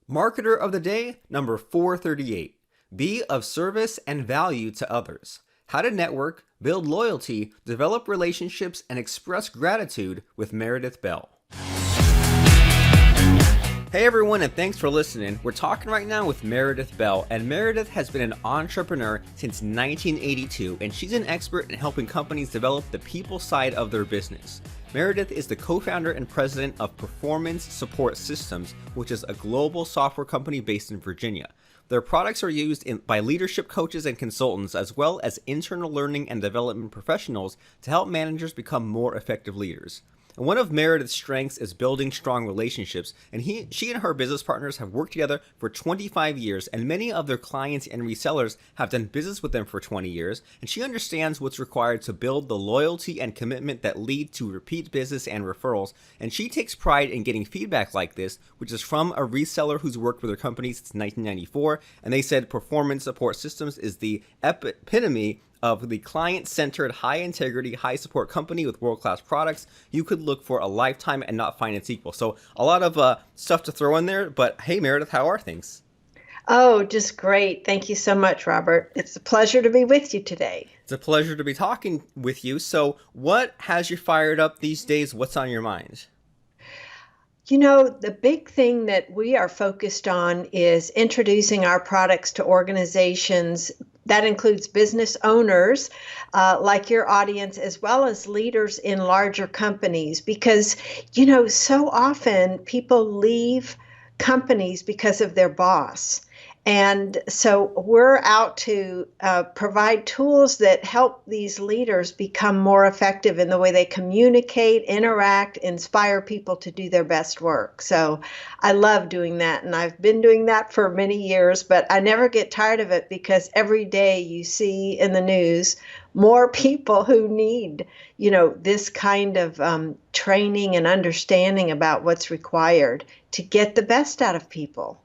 Marketer of the day, number 438. Be of service and value to others. How to network, build loyalty, develop relationships, and express gratitude with Meredith Bell. Hey everyone, and thanks for listening. We're talking right now with Meredith Bell, and Meredith has been an entrepreneur since 1982, and she's an expert in helping companies develop the people side of their business. Meredith is the co-founder and president of Performance Support Systems, which is a global software company based in Virginia. Their products are used by leadership coaches and consultants, as well as internal learning and development professionals to help managers become more effective leaders. And one of Meredith's strengths is building strong relationships, and she and her business partners have worked together for 25 years, and many of their clients and resellers have done business with them for 20 years, and she understands what's required to build the loyalty and commitment that lead to repeat business and referrals, and she takes pride in getting feedback like this, which is from a reseller who's worked with her company since 1994, and they said Performance Support Systems is the epitome of the client-centered, high-integrity, high-support company with world-class products. You could look for a lifetime and not find its equal. So a lot of stuff to throw in there, but hey, Meredith, how are things? Oh, just great. Thank you so much, Robert. It's a pleasure to be with you today. It's a pleasure to be talking with you. So what has you fired up these days? What's on your mind? You know, the big thing that we are focused on is introducing our products to organizations. That includes business owners like your audience, as well as leaders in larger companies, because, so often people leave companies because of their boss. And so we're out to provide tools that help these leaders become more effective in the way they communicate, interact, inspire people to do their best work. So I love doing that. And I've been doing that for many years, but I never get tired of it because every day you see in the news more people who need, this kind of training and understanding about what's required to get the best out of people.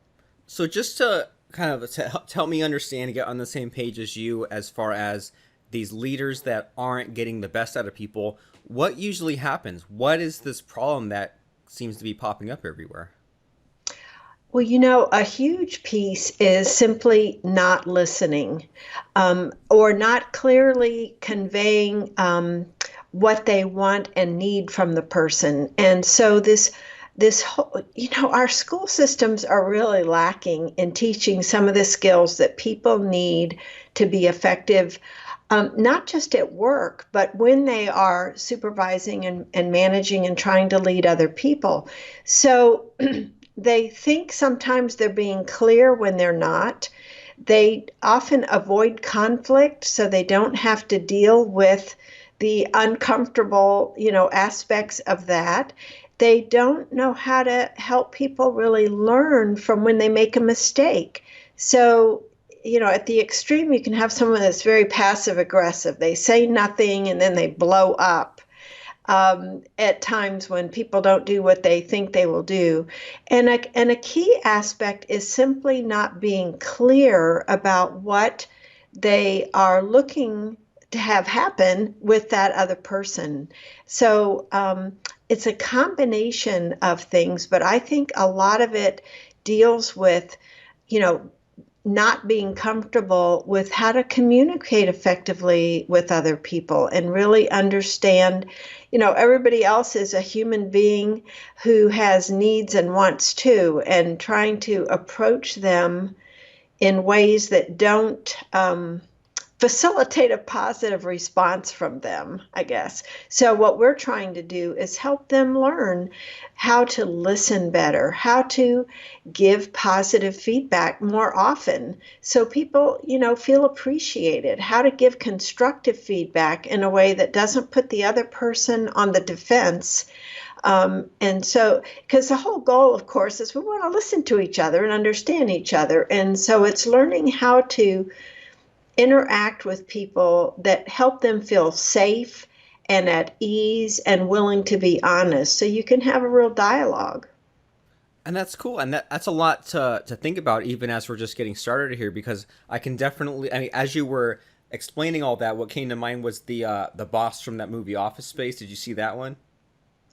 So just to kind of to help me understand and get on the same page as you as far as these leaders that aren't getting the best out of people, what usually happens? What is this problem that seems to be popping up everywhere? Well, a huge piece is simply not listening or not clearly conveying what they want and need from the person. And so this whole, our school systems are really lacking in teaching some of the skills that people need to be effective, not just at work, but when they are supervising and managing and trying to lead other people. So they think sometimes they're being clear when they're not. They often avoid conflict so they don't have to deal with the uncomfortable, aspects of that. They don't know how to help people really learn from when they make a mistake. So, at the extreme, you can have someone that's very passive aggressive. They say nothing and then they blow up at times when people don't do what they think they will do. And a key aspect is simply not being clear about what they are looking to have happen with that other person. So it's a combination of things, but I think a lot of it deals with, not being comfortable with how to communicate effectively with other people and really understand, everybody else is a human being who has needs and wants too, and trying to approach them in ways that don't facilitate a positive response from them, I guess. So what we're trying to do is help them learn how to listen better, how to give positive feedback more often so people, feel appreciated, how to give constructive feedback in a way that doesn't put the other person on the defense. And so, because the whole goal, of course, is we want to listen to each other and understand each other. And so it's learning how to interact with people that help them feel safe and at ease and willing to be honest so you can have a real dialogue. And that's cool. And that's a lot to think about, even as we're just getting started here, because I can definitely, as you were explaining all that, what came to mind was the boss from that movie Office Space. Did you see that one?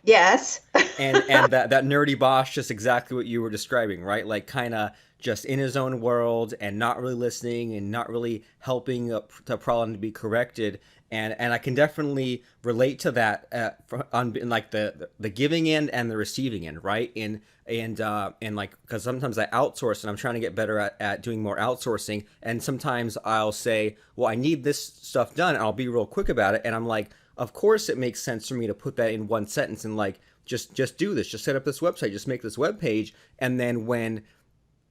Yes. And that nerdy boss, just exactly what you were describing, right? Like kind of just in his own world and not really listening and not really helping the problem to be corrected. And I can definitely relate to that on in like the giving end and the receiving end, right? And like because sometimes I outsource and I'm trying to get better at doing more outsourcing, and sometimes I'll say, well, I need this stuff done, and I'll be real quick about it, and I'm like, of course it makes sense for me to put that in one sentence and like just do this, just set up this website, just make this web page. And then when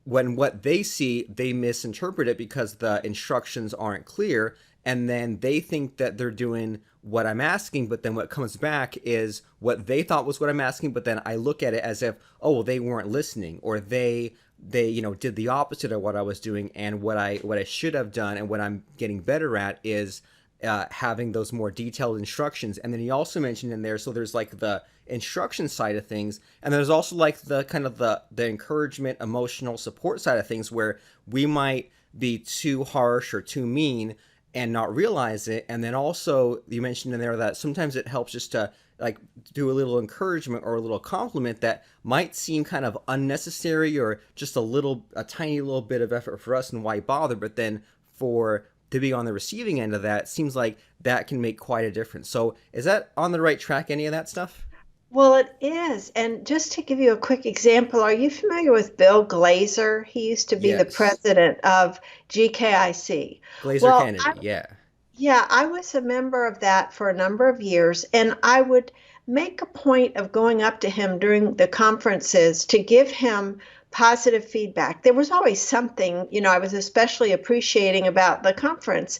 what they see, they misinterpret it because the instructions aren't clear, and then they think that they're doing what I'm asking, but then what comes back is what they thought was what I'm asking, but then I look at it as if, oh, well, they weren't listening, or they did the opposite of what I was doing. And what I should have done and what I'm getting better at is having those more detailed instructions. And then he also mentioned in there, so there's like the instruction side of things, and there's also like the kind of the encouragement, emotional support side of things, where we might be too harsh or too mean and not realize it. And then also you mentioned in there that sometimes it helps just to like do a little encouragement or a little compliment that might seem kind of unnecessary or just a tiny little bit of effort for us, and why bother. But then for to be on the receiving end of that, it seems like that can make quite a difference. So is that on the right track, any of that stuff? Well, it is. And just to give you a quick example, are you familiar with Bill Glazer? He used to be the Yes. president of GKIC. Glazer Well, Kennedy, yeah. yeah, I was a member of that for a number of years, and I would make a point of going up to him during the conferences to give him positive feedback. There was always something, I was especially appreciating about the conference.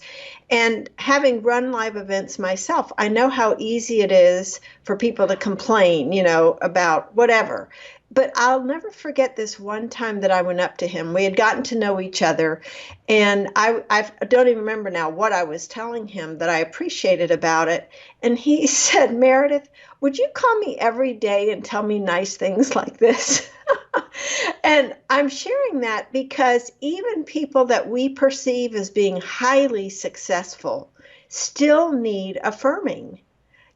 And having run live events myself, I know how easy it is for people to complain, about whatever. But I'll never forget this one time that I went up to him. We had gotten to know each other, and I don't even remember now what I was telling him that I appreciated about it. And he said, Meredith, would you call me every day and tell me nice things like this? And I'm sharing that because even people that we perceive as being highly successful still need affirming.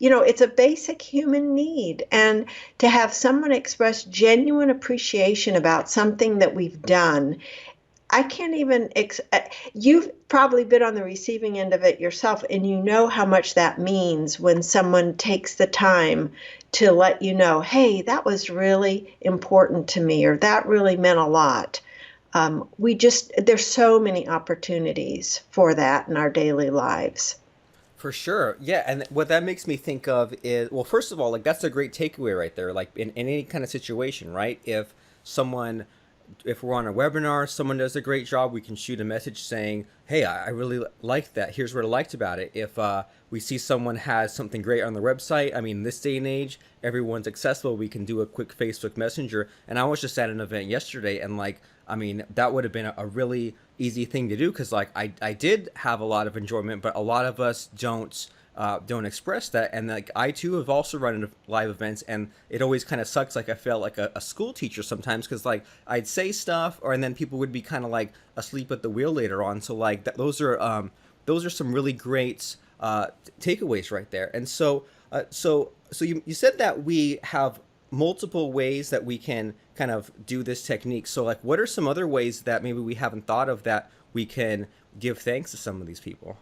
It's a basic human need. And to have someone express genuine appreciation about something that we've done, I can't even, you've probably been on the receiving end of it yourself, and you know how much that means when someone takes the time to let you know, hey, that was really important to me, or that really meant a lot. There's so many opportunities for that in our daily lives. For sure. Yeah. And what that makes me think of is, well, first of all, like that's a great takeaway right there. Like in any kind of situation, right? Someone, if we're on a webinar, someone does a great job, we can shoot a message saying, hey, I really liked that. Here's what I liked about it. If we see someone has something great on their website, I mean, this day and age, everyone's accessible. We can do a quick Facebook Messenger. And I was just at an event yesterday, and like, I mean, that would have been a really easy thing to do because like I did have a lot of enjoyment, but a lot of us don't express that. And like I too have also run into live events, and it always kind of sucks. Like I felt like a school teacher sometimes because like I'd say stuff, and then people would be kind of like asleep at the wheel later on. So like those are some really great takeaways right there. And so you said that we have multiple ways that we can kind of do this technique. So like what are some other ways that maybe we haven't thought of that we can give thanks to some of these people?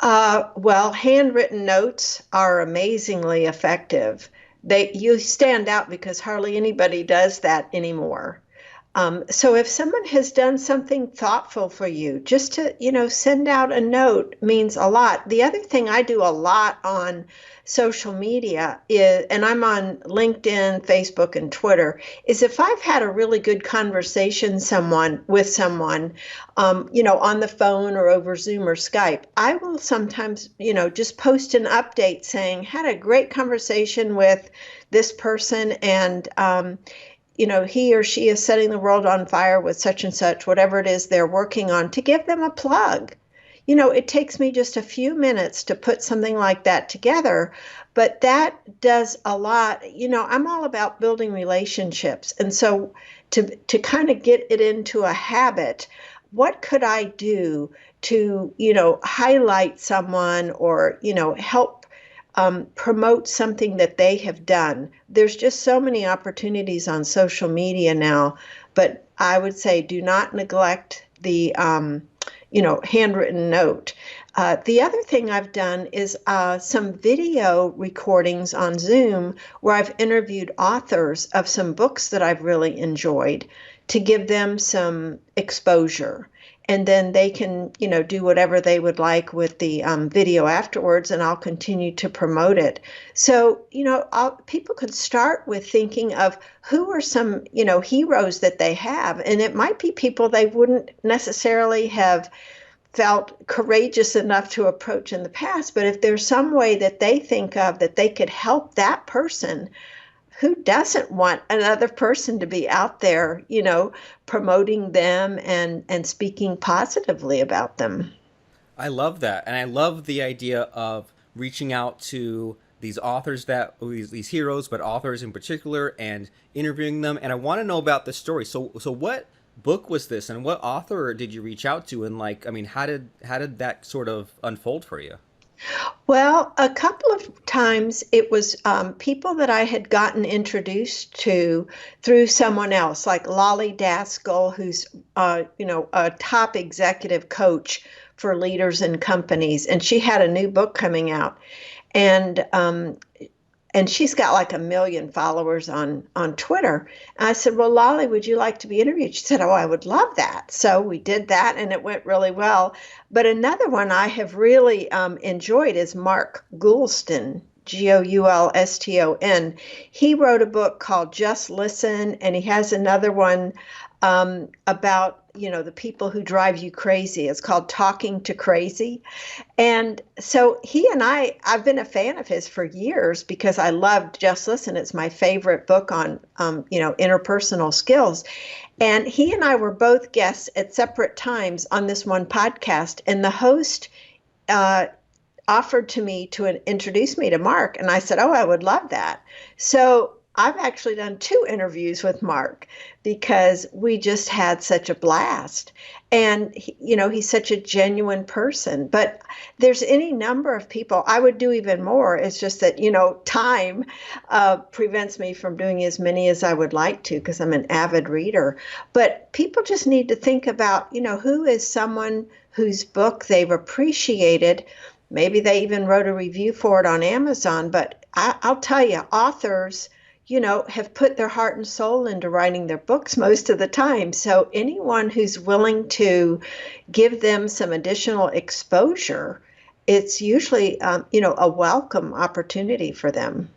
Well, handwritten notes are amazingly effective. You stand out because hardly anybody does that anymore. So if someone has done something thoughtful for you, just to, send out a note means a lot. The other thing I do a lot on social media is, and I'm on LinkedIn, Facebook, and Twitter, is if I've had a really good conversation with someone, on the phone or over Zoom or Skype, I will sometimes, just post an update saying, had a great conversation with this person, and he or she is setting the world on fire with such and such, whatever it is they're working on, to give them a plug. It takes me just a few minutes to put something like that together, but that does a lot. I'm all about building relationships. And so to kind of get it into a habit, what could I do to, highlight someone or, help promote something that they have done. There's just so many opportunities on social media now, but I would say do not neglect the handwritten note. The other thing I've done is some video recordings on Zoom where I've interviewed authors of some books that I've really enjoyed to give them some exposure. And then they can, do whatever they would like with the video afterwards, and I'll continue to promote it. So, people could start with thinking of who are some, heroes that they have. And it might be people they wouldn't necessarily have felt courageous enough to approach in the past. But if there's some way that they think of that they could help that person, who doesn't want another person to be out there, promoting them and speaking positively about them? I love that. And I love the idea of reaching out to these authors, these heroes, but authors in particular, and interviewing them. And I want to know about this story. So what book was this, and what author did you reach out to? And how did that sort of unfold for you? Well, a couple of times it was people that I had gotten introduced to through someone else, like Lolly Daskell, who's a top executive coach for leaders and companies, and she had a new book coming out, and she's got like 1 million followers on Twitter. And I said, well, Lolly, would you like to be interviewed? She said, oh, I would love that. So we did that, and it went really well. But another one I have really enjoyed is Mark Goulston, Goulston. He wrote a book called Just Listen, and he has another one about the people who drive you crazy. It's called Talking to Crazy. And so I've been a fan of his for years because I loved Just Listen. It's my favorite book on interpersonal skills. And he and I were both guests at separate times on this one podcast, and the host offered to me to introduce me to Mark, and I said, oh, I would love that. So I've actually done 2 interviews with Mark because we just had such a blast. And, he's such a genuine person. But there's any number of people. I would do even more. It's just that, time prevents me from doing as many as I would like to because I'm an avid reader. But people just need to think about, who is someone whose book they've appreciated. Maybe they even wrote a review for it on Amazon. But I'll tell you, authors have put their heart and soul into writing their books most of the time. So anyone who's willing to give them some additional exposure, it's usually, a welcome opportunity for them.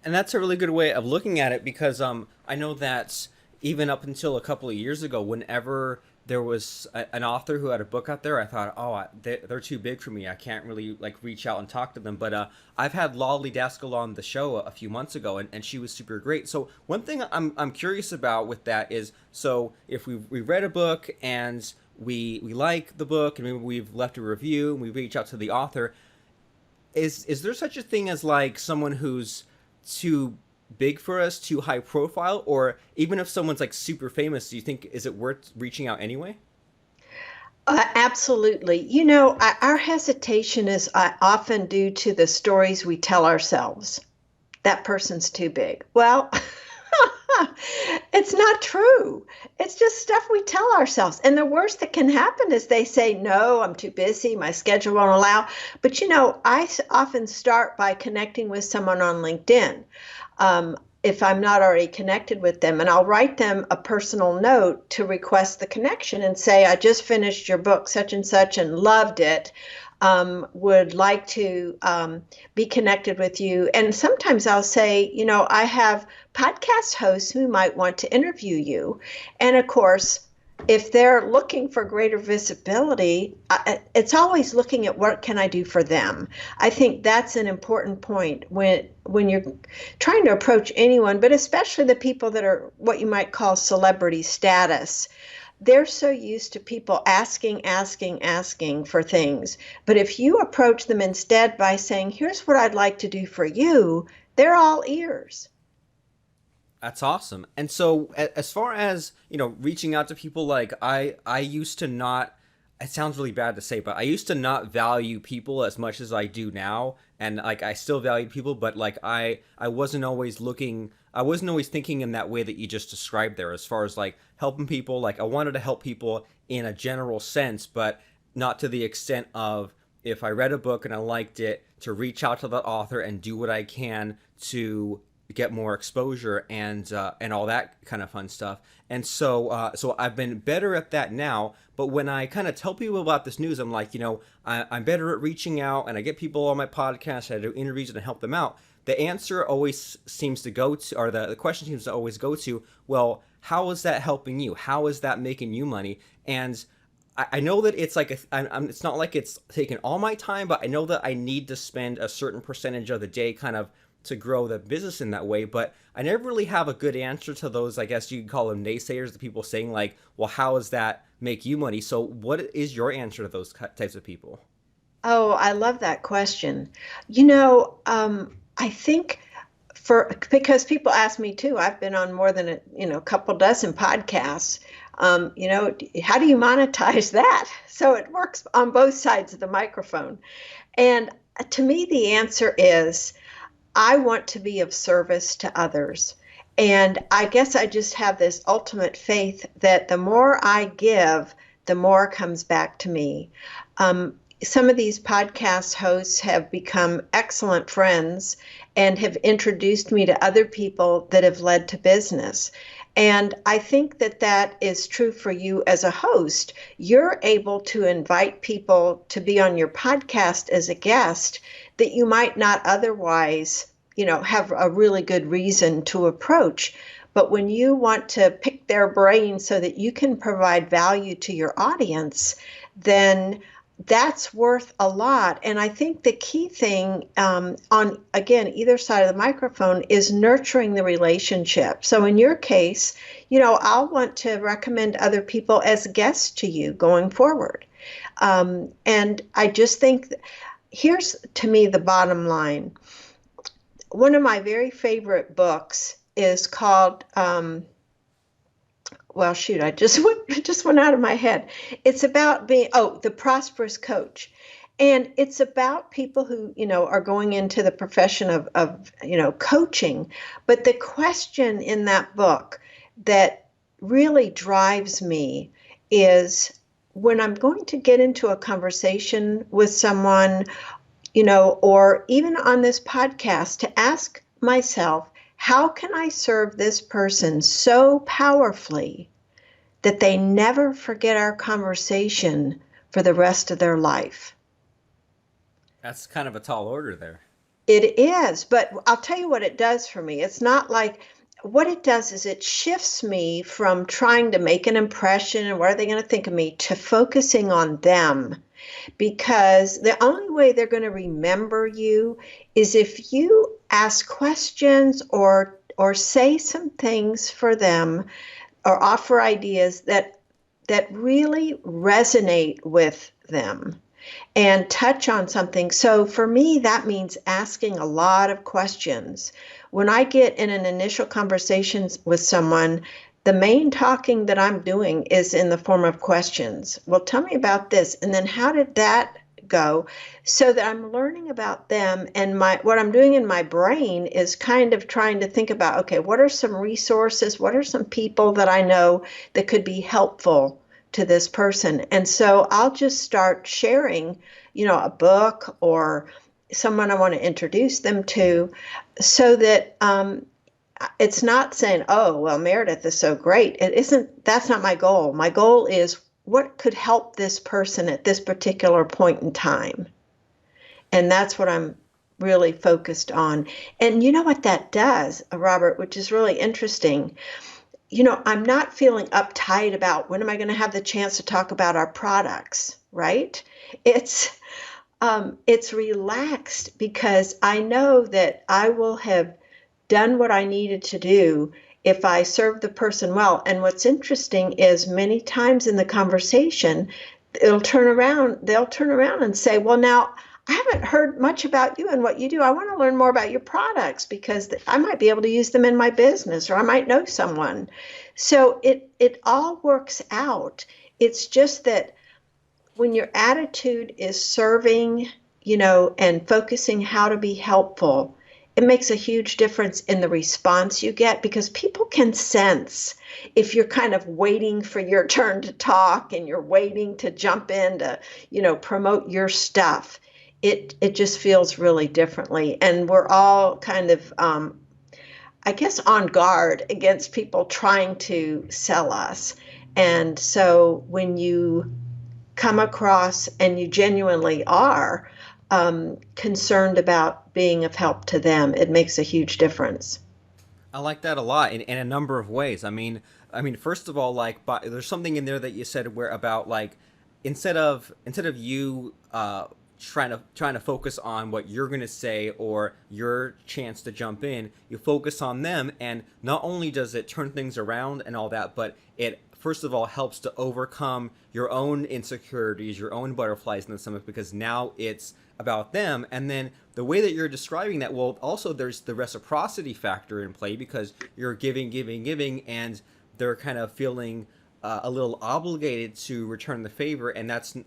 And that's a really good way of looking at it because I know that even up until a couple of years ago, whenever there was an author who had a book out there, I thought, oh, they're too big for me. I can't really reach out and talk to them. But I've had Lolly Daskell on the show a few months ago, and she was super great. So one thing I'm curious about with that is, so if we read a book and we like the book and maybe we've left a review and we reach out to the author, is there such a thing as someone who's too big for us, too high profile? Or even if someone's super famous, do you think, is it worth reaching out anyway? Absolutely. Our hesitation is often due to the stories we tell ourselves. That person's too big. Well, it's not true. It's just stuff we tell ourselves. And the worst that can happen is they say, no, I'm too busy. My schedule won't allow. But, I often start by connecting with someone on LinkedIn. If I'm not already connected with them, and I'll write them a personal note to request the connection and say, I just finished your book, such and such, and loved it. Would like to be connected with you. And sometimes I'll say, I have podcast hosts who might want to interview you. And of course, if they're looking for greater visibility, it's always looking at what can I do for them. I think that's an important point when you're trying to approach anyone, but especially the people that are what you might call celebrity status. They're so used to people asking for things. But if you approach them instead by saying, here's what I'd like to do for you, they're all ears. That's awesome. And so as far as, reaching out to people, I used to not it sounds really bad to say, but I used to not value people as much as I do now, and like I still valued people, but like I wasn't always looking, I wasn't always thinking in that way that you just described there, as far as like helping people. Like I wanted to help people in a general sense, but not to the extent of, if I read a book and I liked it, to reach out to the author and do what I can to get more exposure and all that kind of fun stuff. And so I've been better at that now. But when I kind of tell people about this news, I'm like, I'm better at reaching out, and I get people on my podcast, I do interviews and I help them out. The answer always seems to go to, or the question seems to always go to, well, how is that helping you? How is that making you money? And I know that it's like it's not like it's taking all my time, but I know that I need to spend a certain percentage of the day kind of to grow the business in that way. But I never really have a good answer to those, I guess you could call them naysayers, the people saying like, well, how does that make you money? So what is your answer to those types of people? Oh, I love that question. I think because people ask me too, I've been on more than a couple dozen podcasts. How do you monetize that? So it works on both sides of the microphone. And to me, the answer is I want to be of service to others. And I guess I just have this ultimate faith that the more I give, the more comes back to me. Some of these podcast hosts have become excellent friends and have introduced me to other people that have led to business. And I think that that is true for you as a host. You're able to invite people to be on your podcast as a guest that you might not otherwise, have a really good reason to approach. But when you want to pick their brain so that you can provide value to your audience, then that's worth a lot. And I think the key thing on, again, either side of the microphone is nurturing the relationship. So in your case, I'll want to recommend other people as guests to you going forward. And I just think here's, to me, the bottom line. One of my very favorite books is called well, shoot, I just went out of my head. It's about the prosperous coach. And it's about people who, are going into the profession of coaching. But the question in that book that really drives me is when I'm going to get into a conversation with someone, or even on this podcast, to ask myself, how can I serve this person so powerfully that they never forget our conversation for the rest of their life? That's kind of a tall order there. It is, but I'll tell you what it does for me. It's not like, what it does is it shifts me from trying to make an impression and what are they going to think of me to focusing on them. Because the only way they're going to remember you is if you ask questions or say some things for them or offer ideas that really resonate with them and touch on something. So for me, that means asking a lot of questions. When I get in an initial conversation with someone, the main talking that I'm doing is in the form of questions. Well, tell me about this. And then how did that go? So that I'm learning about them. And what I'm doing in my brain is kind of trying to think about, okay, what are some resources? What are some people that I know that could be helpful to this person? And so I'll just start sharing, a book or someone I want to introduce them to, so that it's not saying, oh, well, Meredith is so great. It isn't. That's not my goal. My goal is what could help this person at this particular point in time. And that's what I'm really focused on. And you know what that does, Robert, which is really interesting. I'm not feeling uptight about when am I going to have the chance to talk about our products, right? It's relaxed because I know that I will have done what I needed to do if I serve the person well. And what's interesting is many times in the conversation, they'll turn around and say, well, now I haven't heard much about you and what you do. I want to learn more about your products because I might be able to use them in my business, or I might know someone. So it all works out. It's just that when your attitude is serving, and focusing how to be helpful, it makes a huge difference in the response you get because people can sense if you're kind of waiting for your turn to talk and you're waiting to jump in to, promote your stuff. It just feels really differently. And we're all kind of I guess, on guard against people trying to sell us. And so when you come across and you genuinely are concerned about being of help to them, it makes a huge difference. I like that a lot in a number of ways. I mean, first of all, like, there's something in there that you said where about like instead of you trying to focus on what you're gonna say or your chance to jump in, you focus on them, and not only does it turn things around and all that, but it first of all helps to overcome your own insecurities, your own butterflies in the stomach, because now it's about them. And then the way that you're describing that, well, also there's the reciprocity factor in play because you're giving, giving, giving, and they're kind of feeling a little obligated to return the favor, and that's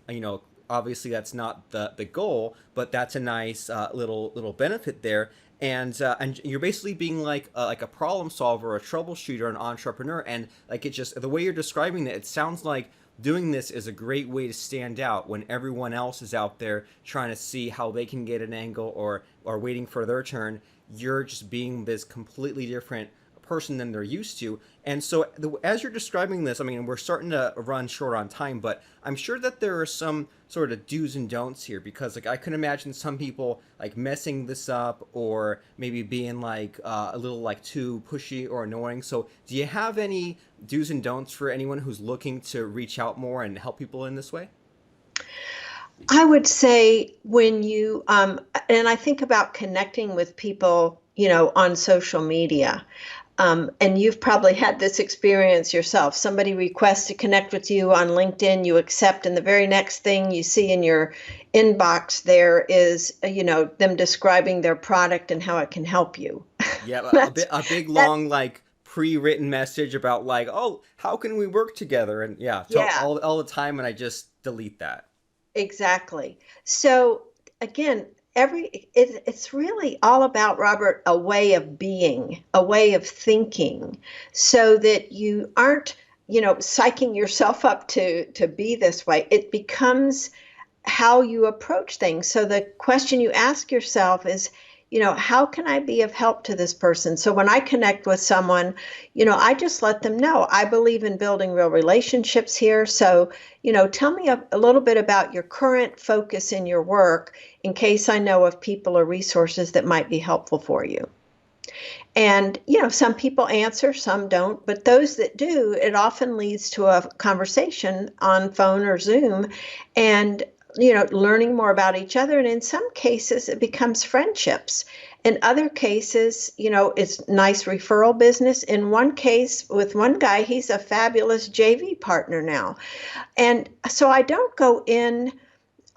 obviously that's not the goal, but that's a nice little benefit there. And you're basically being like a problem solver, a troubleshooter, an entrepreneur, and like it just the way you're describing it sounds like doing this is a great way to stand out when everyone else is out there trying to see how they can get an angle or waiting for their turn. You're just being this completely different person than they're used to. And so as you're describing this, I mean, we're starting to run short on time, but I'm sure that there are some sort of do's and don'ts here, because like I can imagine some people like messing this up or maybe being like a little like too pushy or annoying. So do you have any do's and don'ts for anyone who's looking to reach out more and help people in this way? I would say when you, and I think about connecting with people, on social media. And you've probably had this experience yourself. Somebody requests to connect with you on LinkedIn, you accept, and the very next thing you see in your inbox there is, them describing their product and how it can help you. Yeah, That's a big that. long like pre-written message about like, oh, how can we work together? And yeah, Yeah, all the time, and I just delete that. exactly. So again, it's really all about, Robert, a way of being, a way of thinking, so that you aren't, psyching yourself up to be this way. It becomes how you approach things. So the question you ask yourself is, how can I be of help to this person? So when I connect with someone, I just let them know I believe in building real relationships here. So, tell me a little bit about your current focus in your work in case I know of people or resources that might be helpful for you. And, some people answer, some don't, but those that do, it often leads to a conversation on phone or Zoom and, learning more about each other. And in some cases, it becomes friendships. In other cases, it's nice referral business. In one case, with one guy, he's a fabulous JV partner now. And so I don't go in,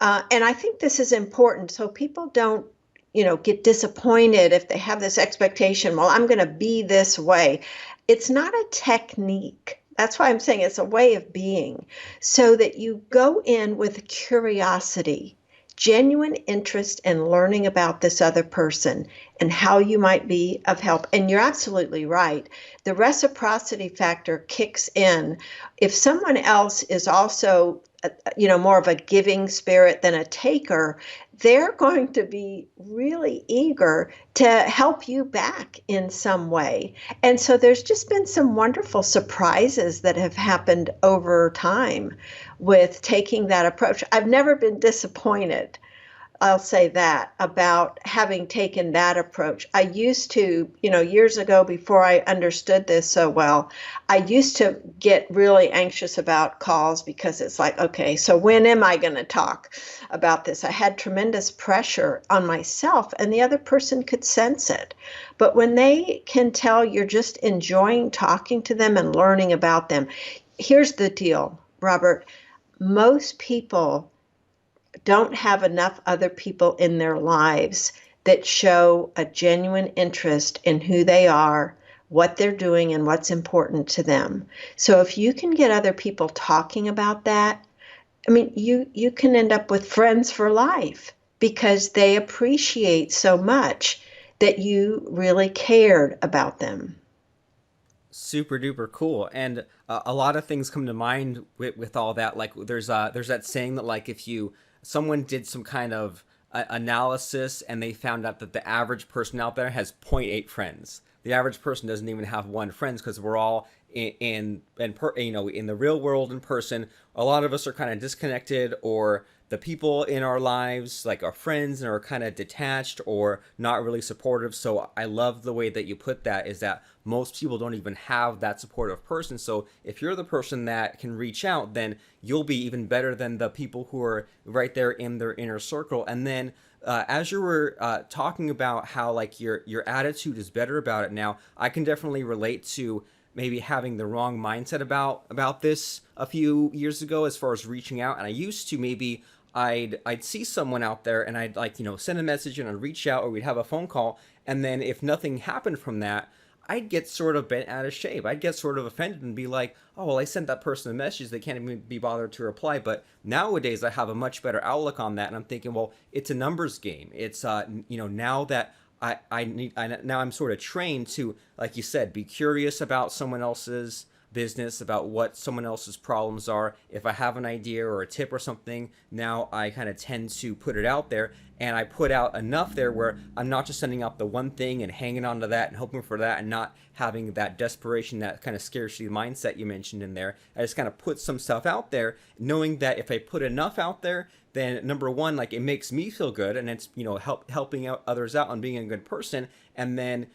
and I think this is important so people don't get disappointed if they have this expectation, well, I'm going to be this way. It's not a technique. That's why I'm saying it's a way of being, so that you go in with curiosity, genuine interest in learning about this other person and how you might be of help. And you're absolutely right. The reciprocity factor kicks in. If someone else is also more of a giving spirit than a taker, they're going to be really eager to help you back in some way. And so there's just been some wonderful surprises that have happened over time with taking that approach. I've never been disappointed, I'll say that, about having taken that approach. I used to, years ago, before I understood this so well, I used to get really anxious about calls because it's like, okay, so when am I going to talk about this? I had tremendous pressure on myself, and the other person could sense it. But when they can tell you're just enjoying talking to them and learning about them, here's the deal, Robert. Most people don't have enough other people in their lives that show a genuine interest in who they are, what they're doing, and what's important to them. So if you can get other people talking about that, I mean, you can end up with friends for life because they appreciate so much that you really cared about them. Super duper cool. And a lot of things come to mind with all that. Like there's that saying that like if you someone did some kind of analysis and they found out that the average person out there has point 0.8 friends. The average person doesn't even have one friends because we're all in the real world in person. A lot of us are kind of disconnected, or the people in our lives, like our friends, are kind of detached or not really supportive. So I love the way that you put that, is that most people don't even have that supportive person. So if you're the person that can reach out, then you'll be even better than the people who are right there in their inner circle. And then as you were talking about how like your attitude is better about it now, I can definitely relate to maybe having the wrong mindset about this a few years ago as far as reaching out. And I used to maybe I'd see someone out there and I'd like, send a message and I'd reach out, or we'd have a phone call, and then if nothing happened from that, I'd get sort of bent out of shape. I'd get sort of offended and be like, oh, well, I sent that person a message. They can't even be bothered to reply. But nowadays I have a much better outlook on that. And I'm thinking, well, it's a numbers game. It's, now that now I'm sort of trained to, like you said, be curious about someone else's business, about what someone else's problems are. If I have an idea or a tip or something, now I kind of tend to put it out there, and I put out enough there where I'm not just sending out the one thing and hanging on to that and hoping for that, and not having that desperation, that kind of scarcity mindset you mentioned in there. I just kind of put some stuff out there, knowing that if I put enough out there, then number one, like, it makes me feel good, and it's helping out others out and being a good person. And then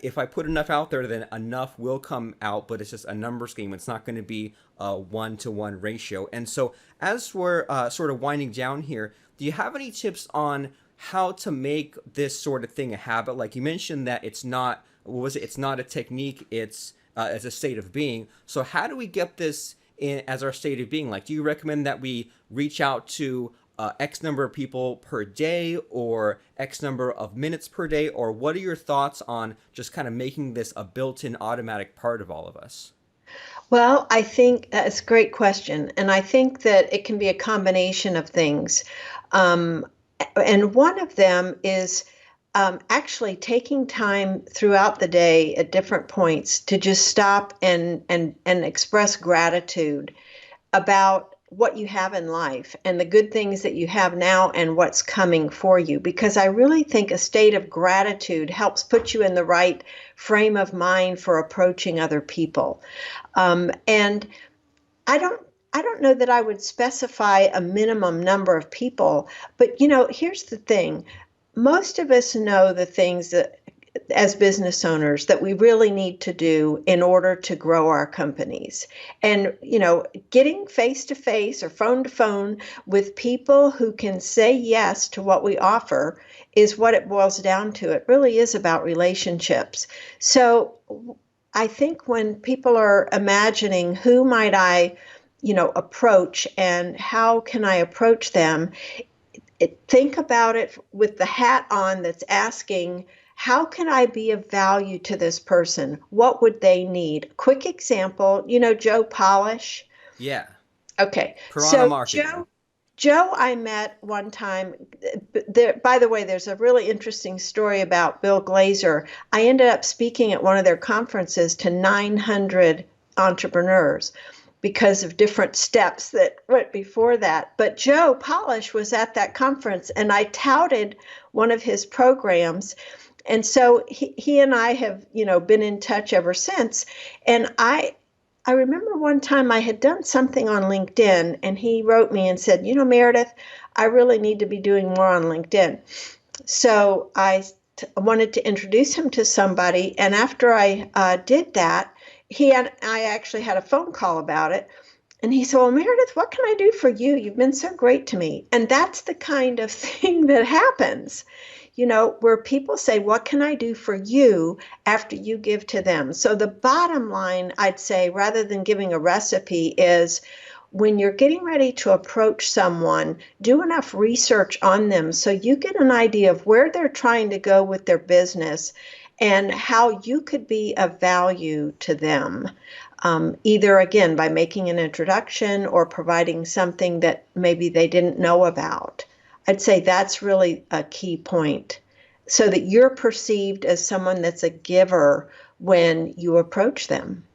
if I put enough out there, then enough will come out, but it's just a numbers game. It's not going to be a 1-to-1 ratio. And so as we're sort of winding down here, do you have any tips on how to make this sort of thing a habit? Like you mentioned that it's not, what was it? It's not a technique, it's as a state of being. So how do we get this in as our state of being? Like, do you recommend that we reach out to X number of people per day, or X number of minutes per day? Or what are your thoughts on just kind of making this a built-in automatic part of all of us? Well, I think that's a great question. And I think that it can be a combination of things. Um, and one of them is actually taking time throughout the day at different points to just stop and express gratitude about what you have in life and the good things that you have now and what's coming for you. Because I really think a state of gratitude helps put you in the right frame of mind for approaching other people. And I don't know that I would specify a minimum number of people, but here's the thing. Most of us know the things that, as business owners, that we really need to do in order to grow our companies. And, getting face to face or phone to phone with people who can say yes to what we offer is what it boils down to. It really is about relationships. So I think when people are imagining who might I, approach and how can I approach them, think about it with the hat on that's asking, how can I be of value to this person? What would they need? Quick example, Joe Polish. Yeah. Okay. Piranha So marketing. Joe I met one time. By the way, there's a really interesting story about Bill Glazer. I ended up speaking at one of their conferences to 900 entrepreneurs because of different steps that went before that. But Joe Polish was at that conference, and I touted one of his programs. And so he and I have, been in touch ever since. And I remember one time I had done something on LinkedIn, and he wrote me and said, Meredith, I really need to be doing more on LinkedIn. So I wanted to introduce him to somebody. And after I did that, I actually had a phone call about it. And he said, well, Meredith, what can I do for you? You've been so great to me. And that's the kind of thing that happens, where people say, what can I do for you after you give to them? So the bottom line, I'd say, rather than giving a recipe, is when you're getting ready to approach someone, do enough research on them so you get an idea of where they're trying to go with their business and how you could be of value to them. either again by making an introduction or providing something that maybe they didn't know about. I'd say that's really a key point, so that you're perceived as someone that's a giver when you approach them.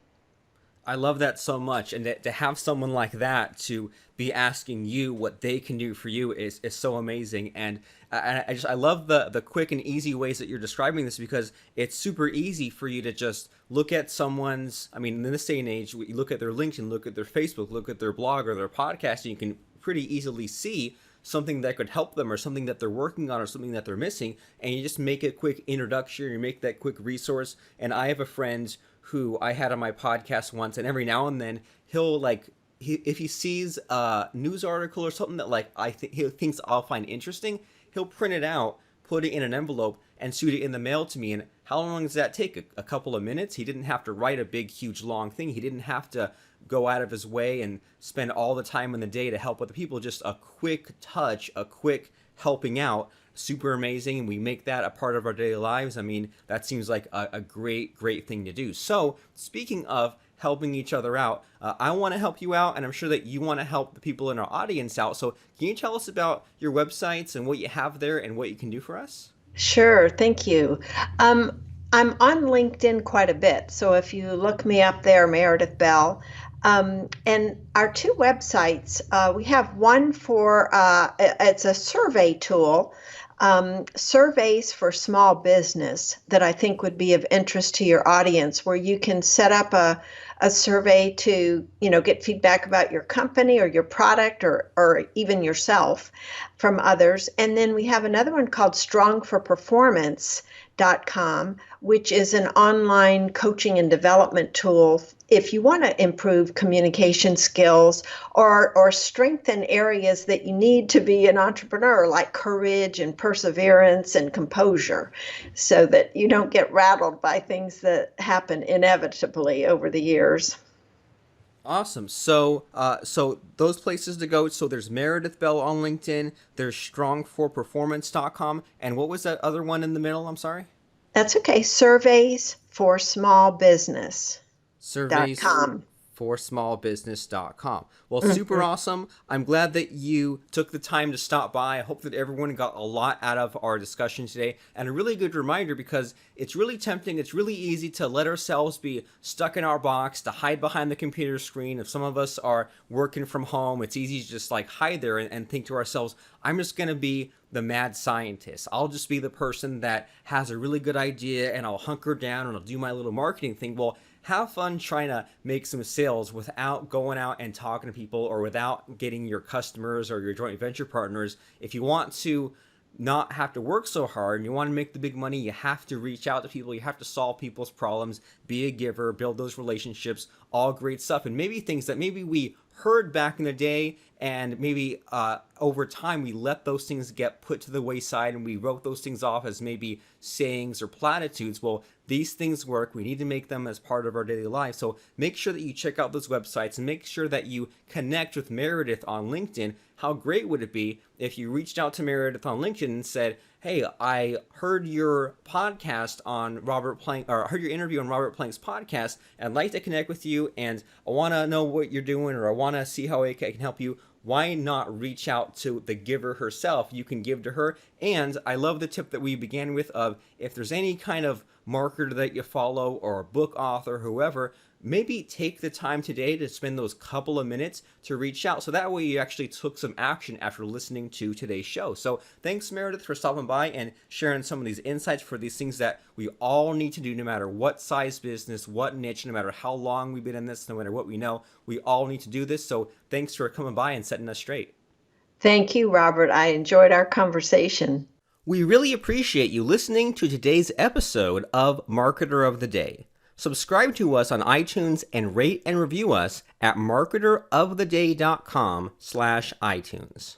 I love that so much, and to have someone like that to be asking you what they can do for you is so amazing. And I love the quick and easy ways that you're describing this, because it's super easy for you to just look at someone's. I mean, in this day and age, you look at their LinkedIn, look at their Facebook, look at their blog or their podcast, and you can pretty easily see something that could help them or something that they're working on or something that they're missing, and you just make a quick introduction, you make that quick resource. And I have a friend who I had on my podcast once, and every now and then he'll if he sees a news article or something that he thinks I'll find interesting, he'll print it out, put it in an envelope, and shoot it in the mail to me. And how long does that take? A couple of minutes? He didn't have to write a big, huge, long thing. He didn't have to go out of his way and spend all the time in the day to help other people. Just a quick touch, a quick helping out. Super amazing. And we make that a part of our daily lives. I mean, that seems like a great, great thing to do. So speaking of helping each other out, I want to help you out, and I'm sure that you want to help the people in our audience out. So can you tell us about your websites and what you have there and what you can do for us? Sure, thank you. I'm on LinkedIn quite a bit, so if you look me up there, Meredith Bell. And our two websites, we have one for, it's a survey tool, surveys for small business that I think would be of interest to your audience, where you can set up a survey to, get feedback about your company or your product or even yourself from others. And then we have another one called strongforperformance.com, which is an online coaching and development tool if you want to improve communication skills or strengthen areas that you need to be an entrepreneur, like courage and perseverance and composure, so that you don't get rattled by things that happen inevitably over the years. Awesome. So those places to go. So there's Meredith Bell on LinkedIn. There's strongforperformance.com. And what was that other one in the middle? I'm sorry. That's okay. Surveys for small business. Surveys for smallbusiness.com. Well, super awesome. I'm glad that you took the time to stop by. I hope that everyone got a lot out of our discussion today, and a really good reminder, because it's really tempting. It's really easy to let ourselves be stuck in our box, to hide behind the computer screen. If some of us are working from home, it's easy to just hide there and think to ourselves, I'm just going to be the mad scientist. I'll just be the person that has a really good idea, and I'll hunker down and I'll do my little marketing thing. Well, have fun trying to make some sales without going out and talking to people, or without getting your customers or your joint venture partners. If you want to not have to work so hard and you want to make the big money, you have to reach out to people. You have to solve people's problems, be a giver, build those relationships, all great stuff. And maybe things that maybe we heard back in the day, and maybe over time we let those things get put to the wayside and we wrote those things off as maybe sayings or platitudes. Well, these things work. We need to make them as part of our daily life. So make sure that you check out those websites, and make sure that you connect with Meredith on LinkedIn. How great would it be if you reached out to Meredith on LinkedIn and said, hey, I heard your podcast on Robert Plank, or I heard your interview on Robert Plank's podcast, and I'd like to connect with you, and I want to know what you're doing, or I want to see how I can help you. Why not reach out to the giver herself? You can give to her. And I love the tip that we began with of, if there's any kind of marketer that you follow, or a book author, whoever, maybe take the time today to spend those couple of minutes to reach out. So that way you actually took some action after listening to today's show. So thanks, Meredith, for stopping by and sharing some of these insights for these things that we all need to do, no matter what size business, what niche, no matter how long we've been in this, no matter what we know, we all need to do this. So thanks for coming by and setting us straight. Thank you, Robert. I enjoyed our conversation. We really appreciate you listening to today's episode of Marketer of the Day. Subscribe to us on iTunes and rate and review us at marketeroftheday.com/iTunes.